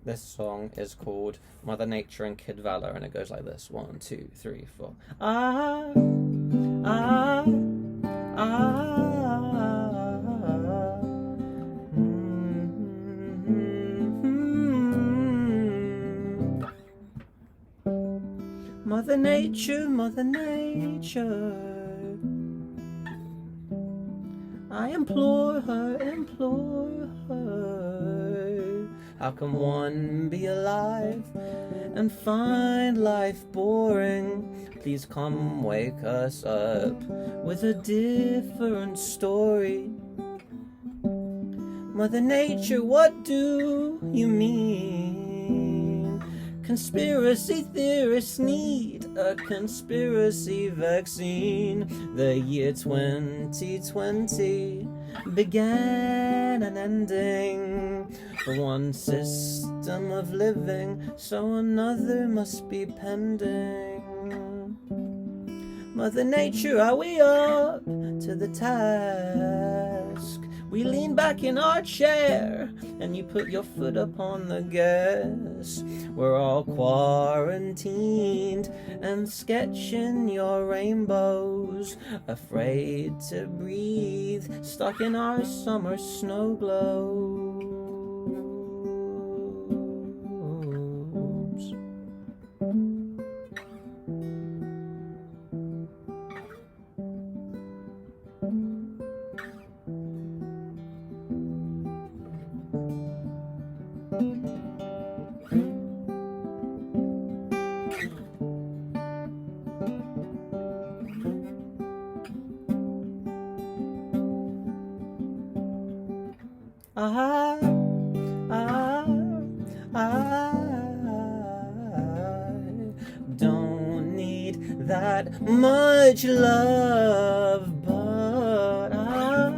This song is called Mother Nature and Kid Valour, and it goes like this: 1, 2, 3, 4. Ah, ah, ah. Mother Nature, Mother Nature, I implore her, implore her. How can one be alive and find life boring? Please come wake us up with a different story. Mother Nature, what do you mean? Conspiracy theorists need a conspiracy vaccine. The year 2020 began an ending for one system of living, so another must be pending. Mother Nature, are we up to the task? We lean back in our chair and you put your foot upon the gas. We're all quarantined and sketching your rainbows, afraid to breathe, stuck in our summer snow globes. I don't need that much love, but I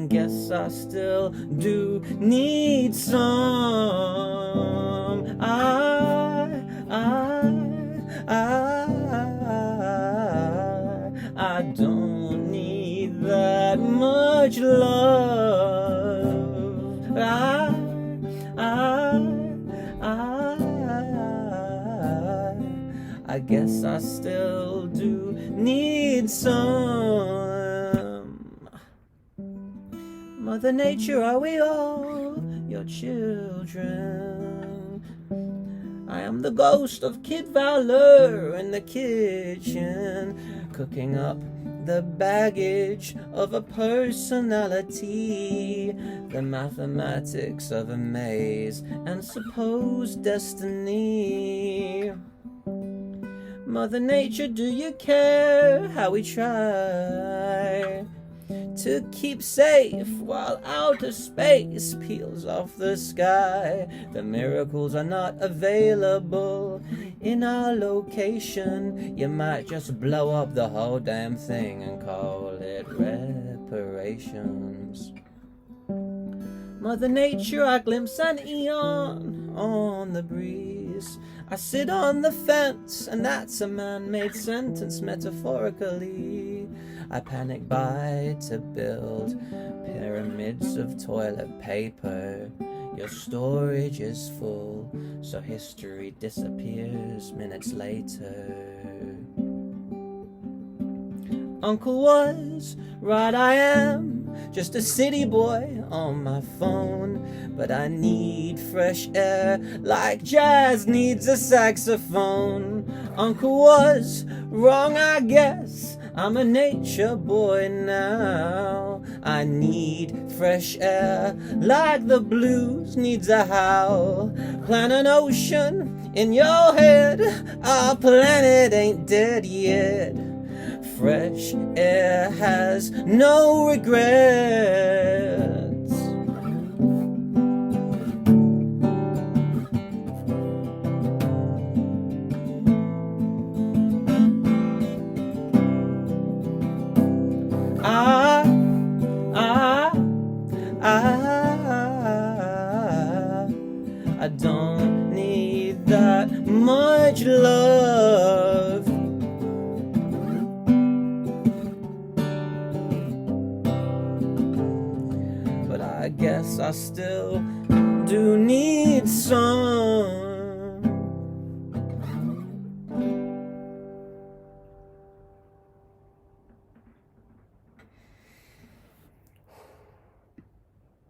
guess I still do need some. I don't need that much love. I guess I still do need some. Mother Nature, are we all your children? I am the ghost of Kid Valour in the kitchen, cooking up the baggage of a personality, the mathematics of a maze and supposed destiny. Mother Nature, do you care how we try to keep safe while outer space peels off the sky? The miracles are not available in our location. You might just blow up the whole damn thing and call it reparations. Mother Nature, I glimpse an eon on the breeze. I sit on the fence, and that's a man-made sentence metaphorically. I panic buy to build pyramids of toilet paper. Your storage is full, so history disappears minutes later. Uncle was right, I am just a city boy on my phone, but I need fresh air like jazz needs a saxophone. Uncle was wrong, I guess. I'm a nature boy now. I need fresh air like the blues needs a howl. Plant an ocean in your head, our planet ain't dead yet. Fresh air has no regrets. I don't need that much love. I guess I still do need some